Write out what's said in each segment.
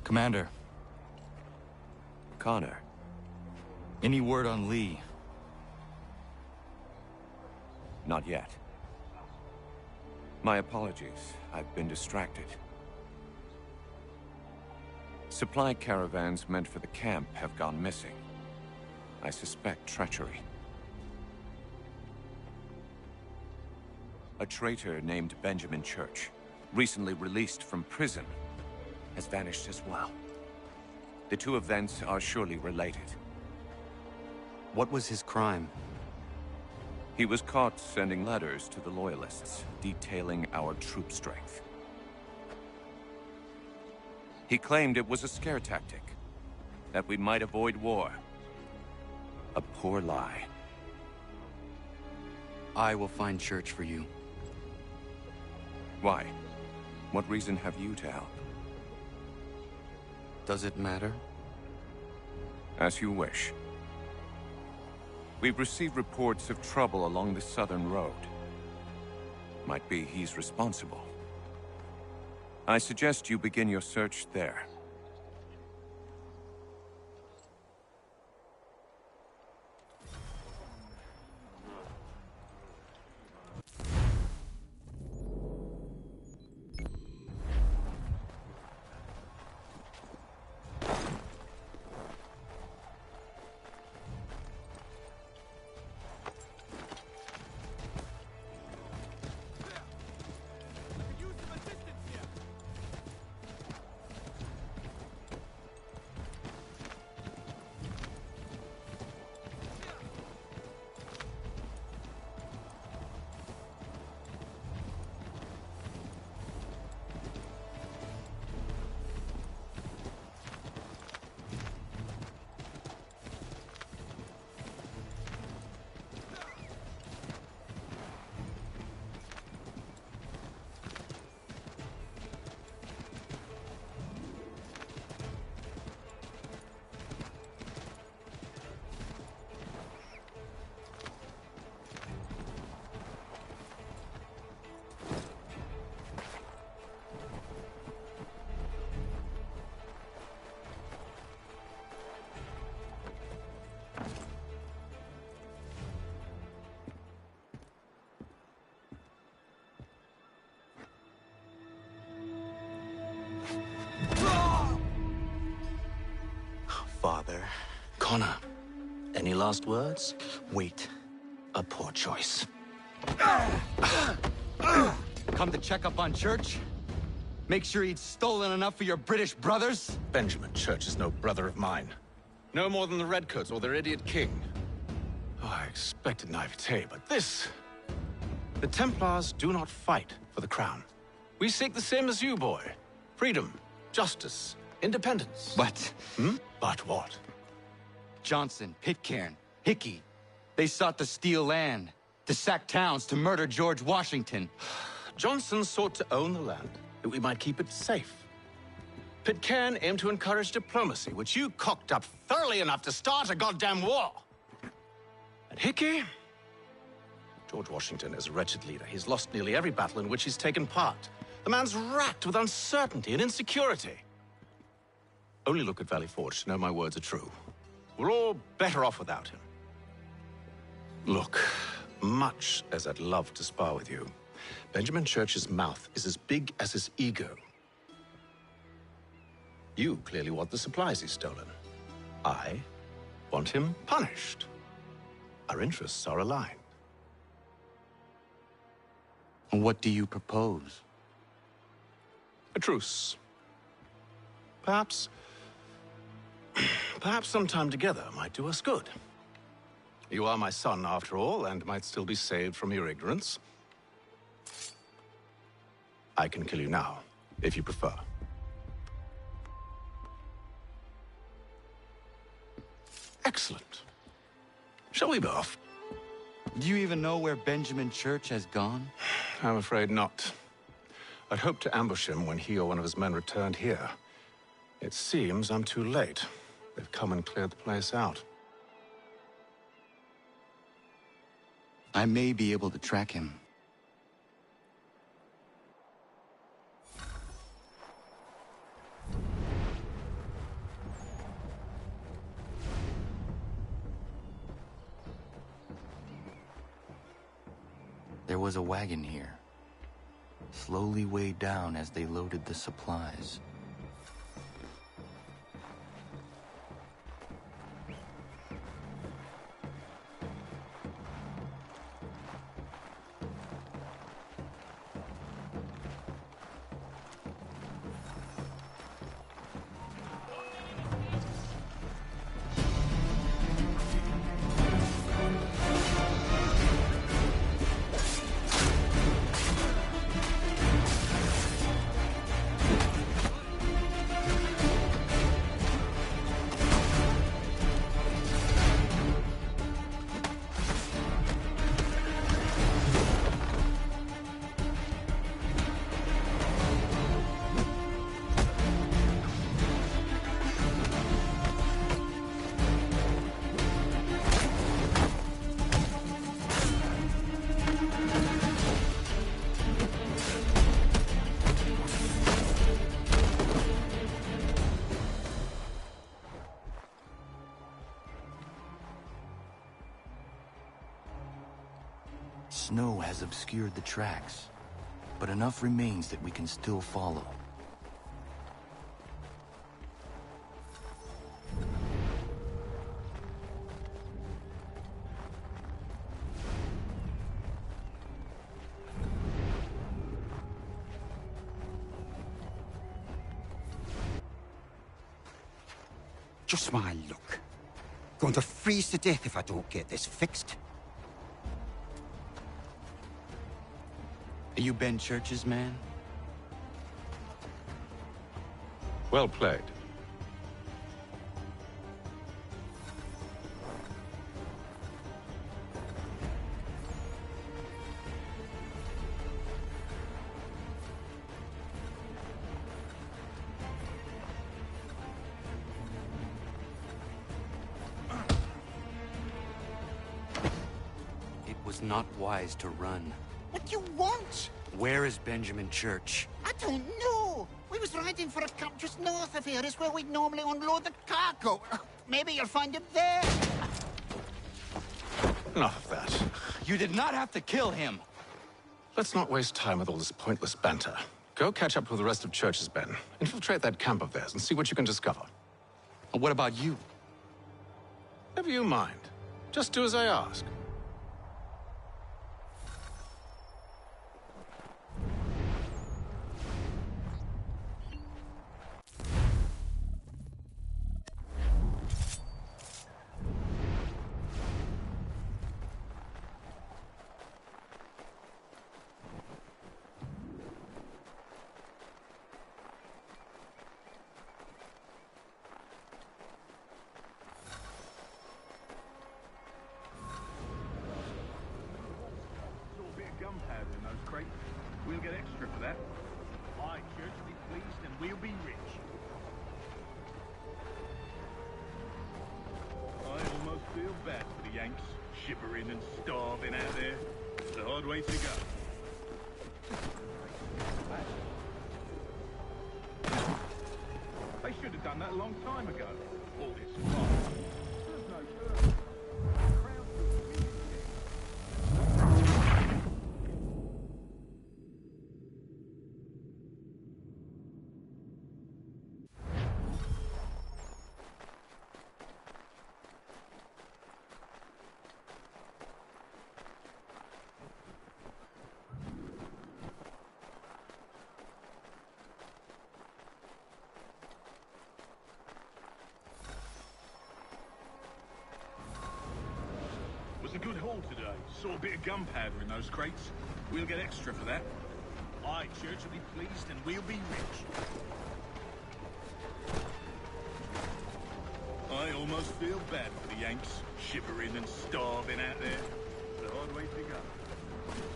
Commander, Connor. any word on Lee? Not yet. My apologies. I've been distracted. Supply caravans meant for the camp have gone missing. I suspect treachery. A traitor named Benjamin Church, recently released from prison, has vanished as well. The two events are surely related. What was his crime? He was caught sending letters to the Loyalists, detailing our troop strength. He claimed it was a scare tactic, that we might avoid war. A poor lie. I will find Church for you. Why? What reason have you to help? Does it matter? As you wish. We've received reports of trouble along the southern road. Might be he's responsible. I suggest you begin your search there. Father. Connor, any last words? Wait. A poor choice. Come to check up on Church? Make sure he'd stolen enough for your British brothers? Benjamin Church is no brother of mine. No more than the Redcoats or their idiot king. Oh, I expected naivete, but this... The Templars do not fight for the crown. We seek the same as you, boy. Freedom, justice, independence. But But what? Johnson, Pitcairn, Hickey, they sought to steal land, to sack towns, to murder George Washington. Johnson sought to own the land, that we might keep it safe. Pitcairn aimed to encourage diplomacy, which you cocked up thoroughly enough to start a goddamn war. And Hickey? George Washington is a wretched leader. He's lost nearly every battle in which he's taken part. The man's racked with uncertainty and insecurity. Only look at Valley Forge to know my words are true. We're all better off without him. Look, much as I'd love to spar with you, Benjamin Church's mouth is as big as his ego. You clearly want the supplies he's stolen. I want him punished. Our interests are aligned. What do you propose? A truce. Perhaps some time together might do us good. You are my son, after all, and might still be saved from your ignorance. I can kill you now, if you prefer. Excellent. Shall we be off? Do you even know where Benjamin Church has gone? I'm afraid not. I'd hoped to ambush him when he or one of his men returned here. It seems I'm too late. They've come and cleared the place out. I may be able to track him. There was a wagon here, slowly weighed down as they loaded the supplies. Snow has obscured the tracks, but enough remains that we can still follow. Just my luck. Going to freeze to death if I don't get this fixed. Are you Ben Church's man? Well played. It was not wise to run. What do you want? Where is Benjamin Church? I don't know. We was riding for a camp just north of here. It's where we'd normally unload the cargo. Maybe you'll find him there. Enough of that. You did not have to kill him! Let's not waste time with all this pointless banter. Go catch up with the rest of Church's men. Infiltrate that camp of theirs and see what you can discover. And what about you? Never you mind. Just do as I ask. Gunpowder in those crates. We'll get extra for that. Aye, Church will be pleased and we'll be rich. I almost feel bad for the Yanks, shivering and starving out there. It's a hard way to go. They should have done that a long time ago. All this fun. There's no further. Was a good haul today. Saw a bit of gunpowder in those crates. We'll get extra for that. Aye, Church will be pleased and we'll be rich. I almost feel bad for the Yanks, shivering and starving out there. It's a hard way to go.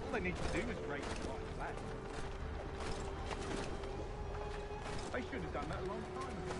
All they need to do is raise the right flag. They should have done that a long time ago.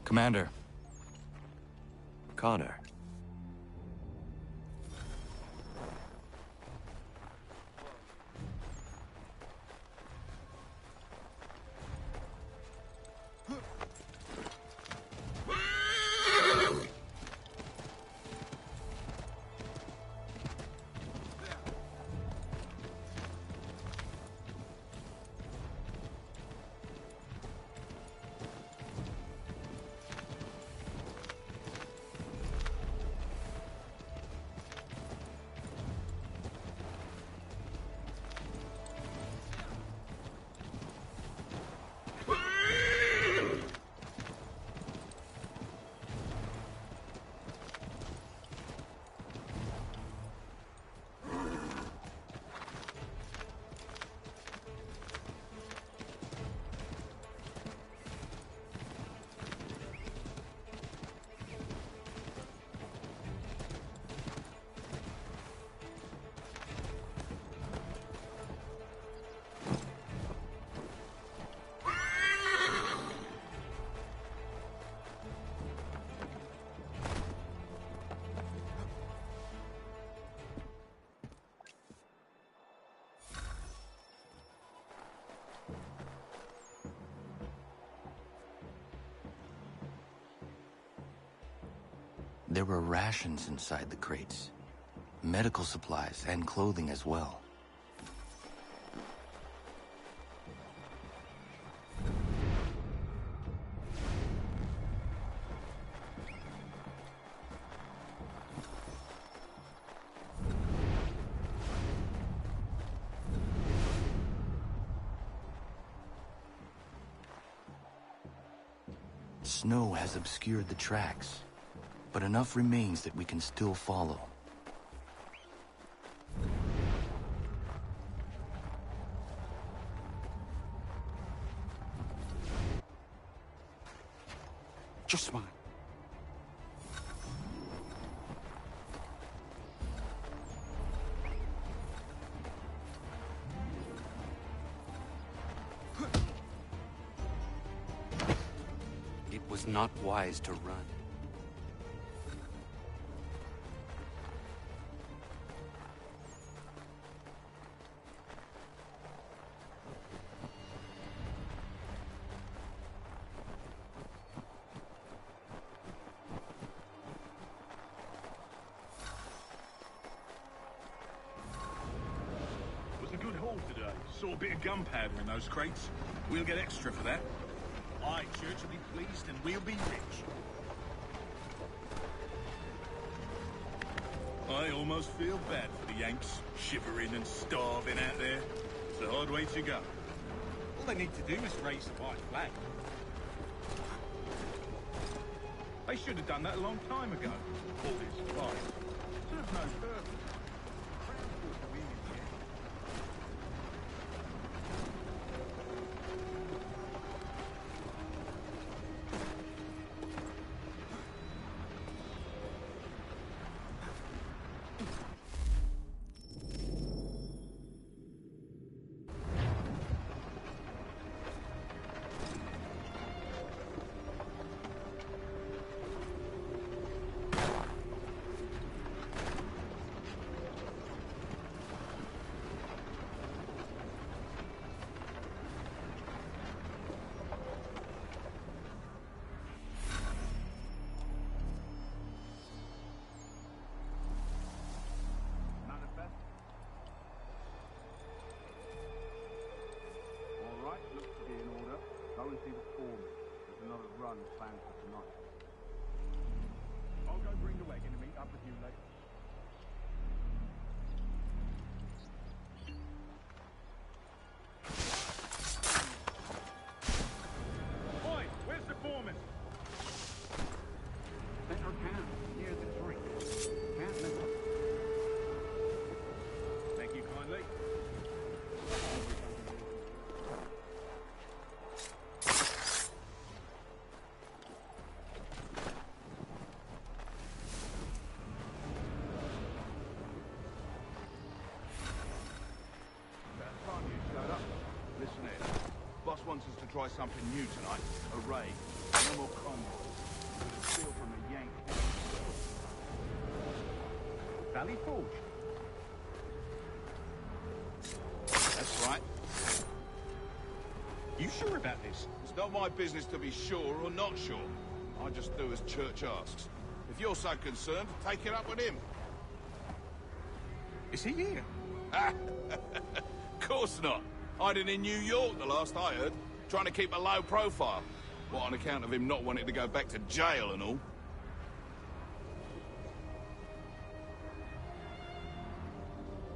Commander. Connor. There were rations inside the crates. Medical supplies and clothing as well. Snow has obscured the tracks, but enough remains that we can still follow. Just mine. It was not wise to run. Today. Saw a bit of gunpowder in those crates. We'll get extra for that. Aye, church will be pleased and we'll be rich. I almost feel bad for the Yanks, shivering and starving out there. It's a hard way to go. All they need to do is raise the white flag. They should have done that a long time ago. All this fight. Serves no purpose. Go and see the foreman. There's another run planned for tonight. I'll go bring the wagon and meet up with you later. Boy, where's the foreman? Center camp, near the tree. Can't miss it. Thank you kindly. to try something new tonight. A raid. No more convoys. With a steal from a Yank. Valley Forge. That's right. You sure about this? It's not my business to be sure or not sure. I just do as Church asks. If you're so concerned, take it up with him. Is he here? Course not. Hiding in New York, the last I heard. Trying to keep a low profile. What, on account of him not wanting to go back to jail and all?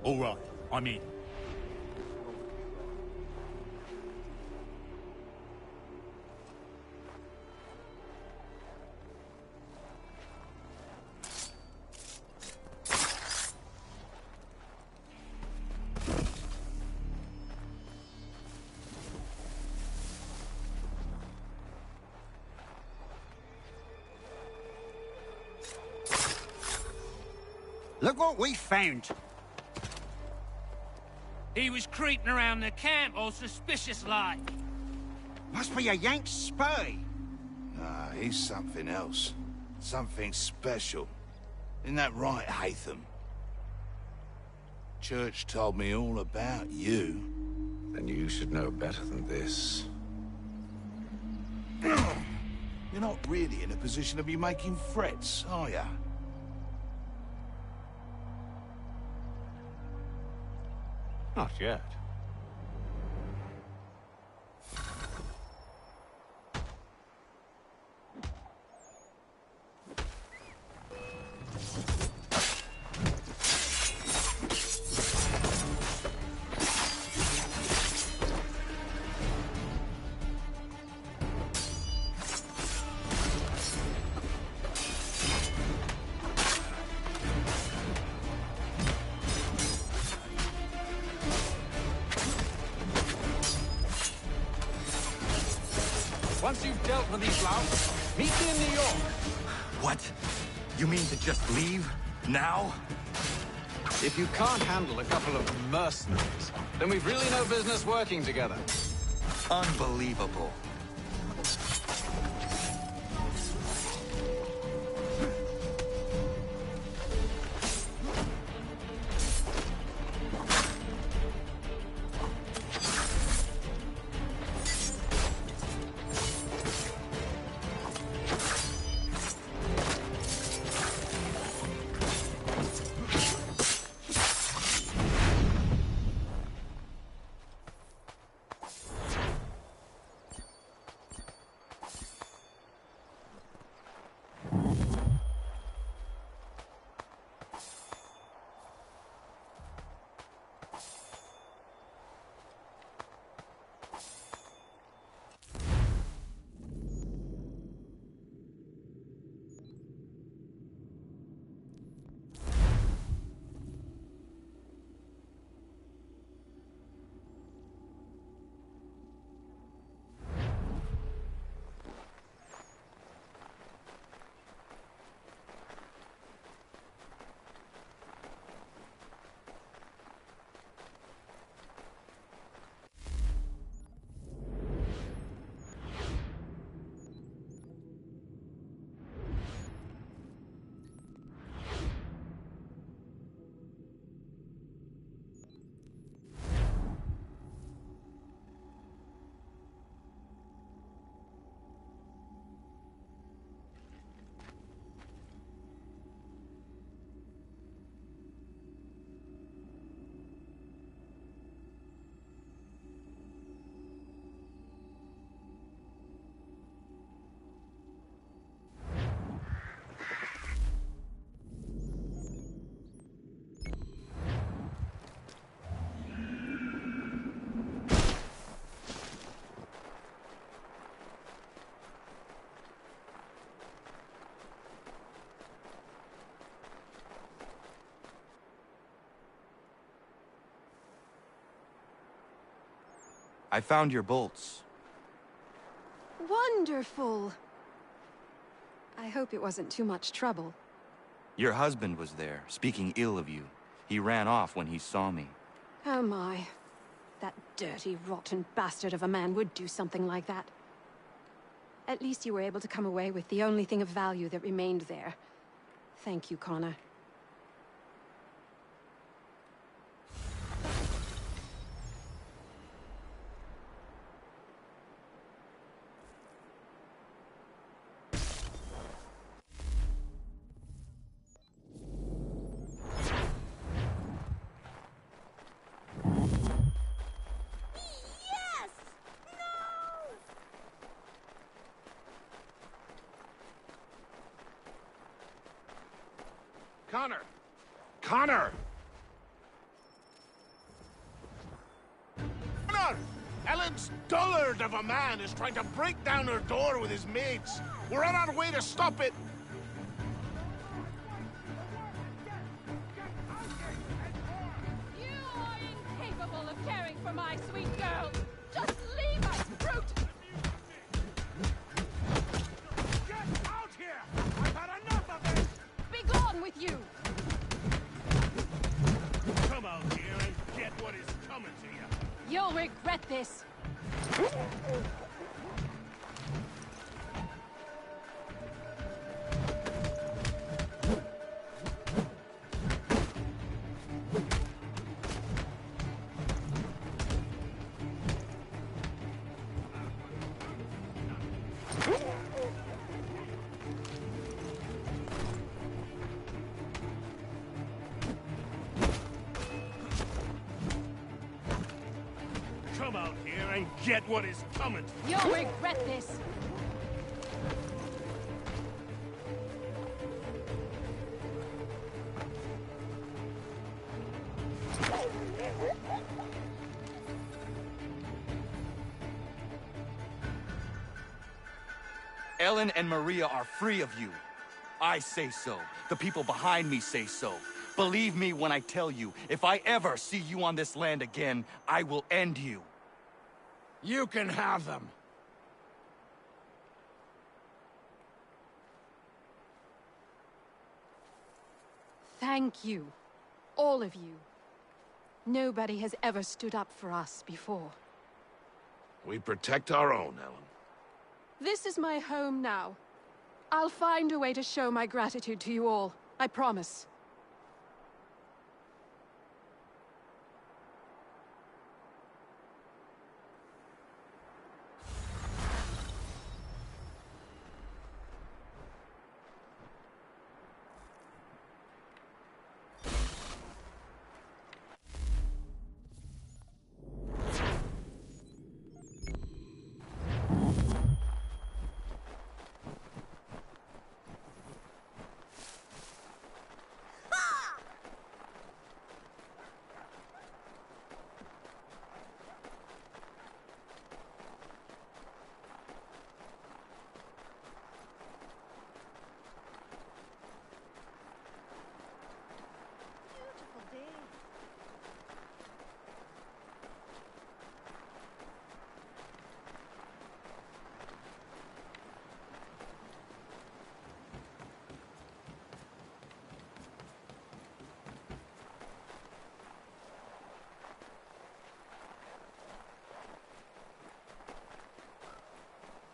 All right, I'm in. Look what we found. He was creeping around the camp all suspicious-like. Must be a Yank spy. Nah, he's something else. Something special. Isn't that right, Haytham? Church told me all about you. Then you should know better than this. You're not really in a position to be making threats, are ya? Not yet. Once you've dealt with these louts, meet me in New York. What? You mean to just leave? Now? If you can't handle a couple of mercenaries, then we've really no business working together. Unbelievable. I found your bolts. Wonderful. I hope it wasn't too much trouble. Your husband was there, speaking ill of you. He ran off when he saw me. Oh my. That dirty, rotten bastard of a man would do something like that. At least you were able to come away with the only thing of value that remained there. Thank you, Connor. Connor! Connor! Connor! Ellen's dullard of a man is trying to break down her door with his mates. We're on our way to stop it. You are incapable of caring for my sweet girl. Just leave us, brute! Get out here! I've had enough of this! Be gone with you! Come out here and get what is coming to you. You'll regret this. Come out here and get what is coming to you. You'll regret this. Ellen and Maria are free of you. I say so. The people behind me say so. Believe me when I tell you, if I ever see you on this land again, I will end you. You can have them. Thank you. All of you. Nobody has ever stood up for us before. We protect our own, Ellen. This is my home now. I'll find a way to show my gratitude to you all. I promise.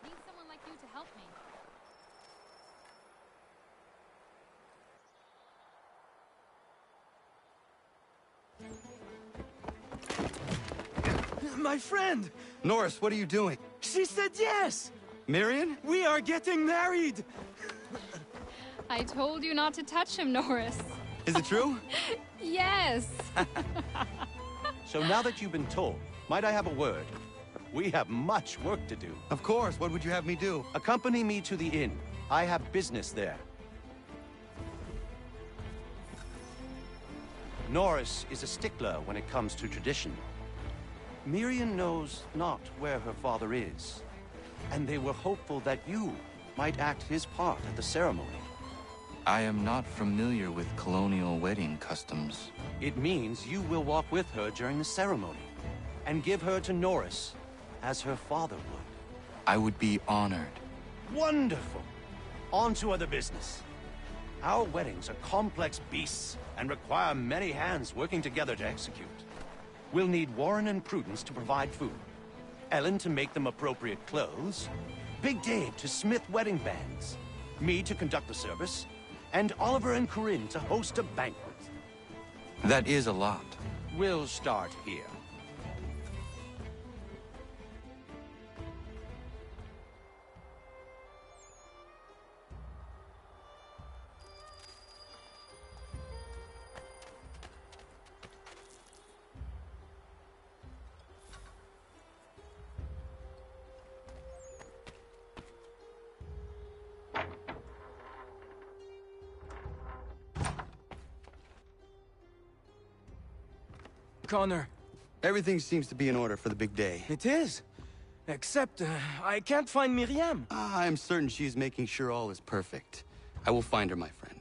Need someone like you to help me. My friend! Norris, what are you doing? She said yes! Marion? We are getting married! I told you not to touch him, Norris. Is it true? Yes! So now that you've been told, might I have a word? We have much work to do. Of course. What would you have me do? Accompany me to the inn. I have business there. Norris is a stickler when it comes to tradition. Miriam knows not where her father is, and they were hopeful that you might act his part at the ceremony. I am not familiar with colonial wedding customs. It means you will walk with her during the ceremony, and give her to Norris, as her father would. I would be honored. Wonderful! On to other business. Our weddings are complex beasts, and require many hands working together to execute. We'll need Warren and Prudence to provide food, Ellen to make them appropriate clothes, Big Dave to smith wedding bands, me to conduct the service, and Oliver and Corinne to host a banquet. That is a lot. We'll start here. Connor. Everything seems to be in order for the big day. It is. Except, I can't find Miriam. I'm certain she's making sure all is perfect. I will find her, my friend.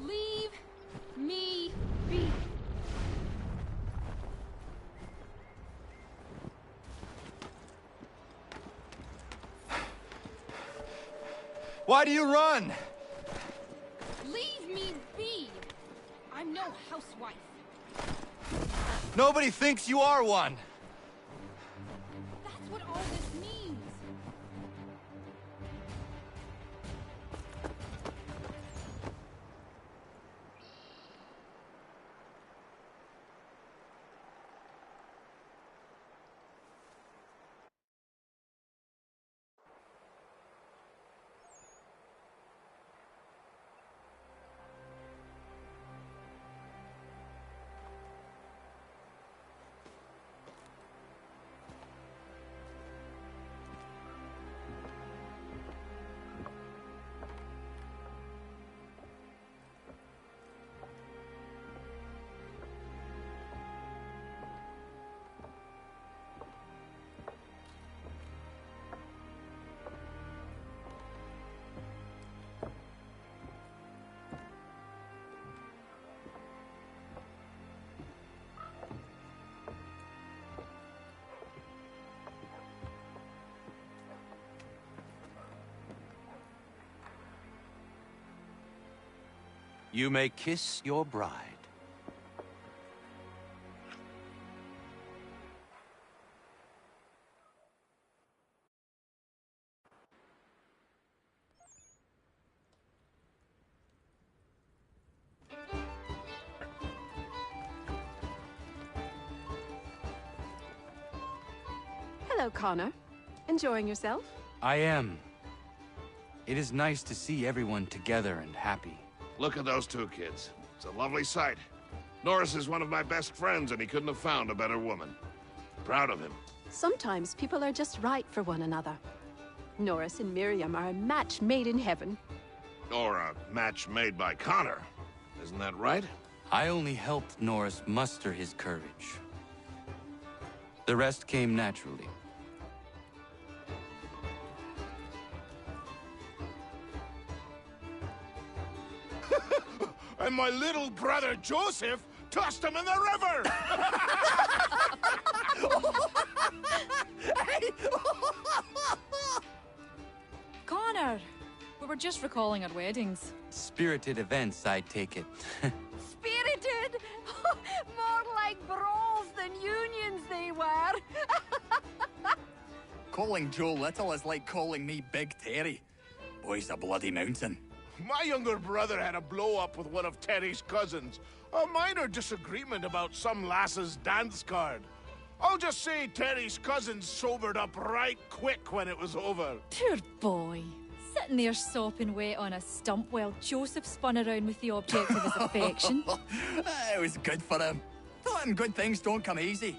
Leave me be. Why do you run? Leave me be. I'm no housewife. Nobody thinks you are one. That's what all this means. You may kiss your bride. Hello, Connor. Enjoying yourself? I am. It is nice to see everyone together and happy. Look at those two kids. It's a lovely sight. Norris is one of my best friends, and he couldn't have found a better woman. Proud of him. Sometimes people are just right for one another. Norris and Miriam are a match made in heaven. Or a match made by Connor. Isn't that right? I only helped Norris muster his courage. The rest came naturally. and my little brother Joseph tossed him in the river! Connor! We were just recalling our weddings. Spirited events, I take it. Spirited! More like brawls than unions they were. Calling Joe Little is like calling me Big Terry. Boy's a bloody mountain. My younger brother had a blow-up with one of Terry's cousins. A minor disagreement about some lass's dance card. I'll just say Terry's cousins sobered up right quick when it was over. Poor boy. Sitting there sopping wet on a stump while Joseph spun around with the object of his affection. It was good for him. Taught him good things don't come easy.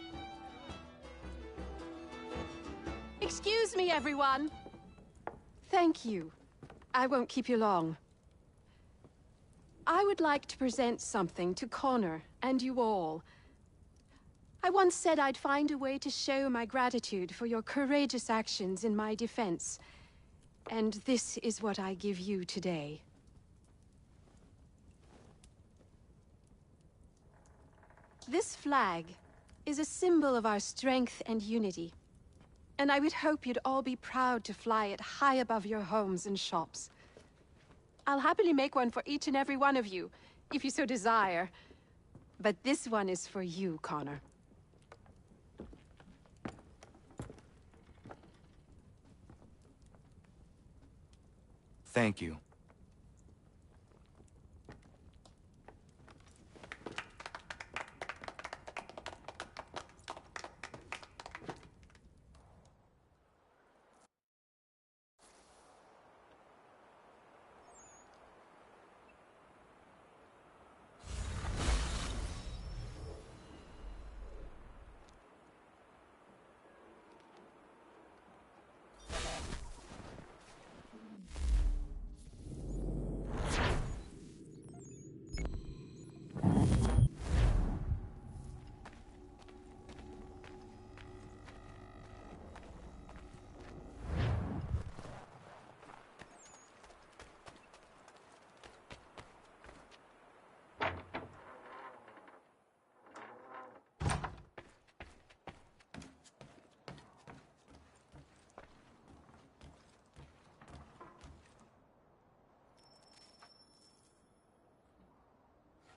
Excuse me, everyone. Thank you. I won't keep you long. I would like to present something to Connor and you all. I once said I'd find a way to show my gratitude for your courageous actions in my defense. And this is what I give you today. This flag is a symbol of our strength and unity. And I would hope you'd all be proud to fly it high above your homes and shops. I'll happily make one for each and every one of you, if you so desire. But this one is for you, Connor. Thank you.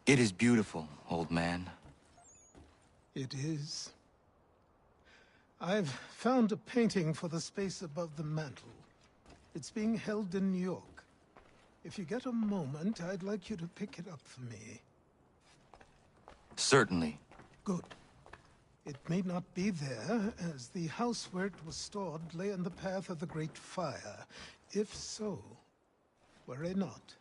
It is beautiful, old man. It is. I've found a painting for the space above the mantle. It's being held in New York. If you get a moment, I'd like you to pick it up for me. Certainly. Good. It may not be there, as the house where it was stored lay in the path of the Great Fire. If so, worry not.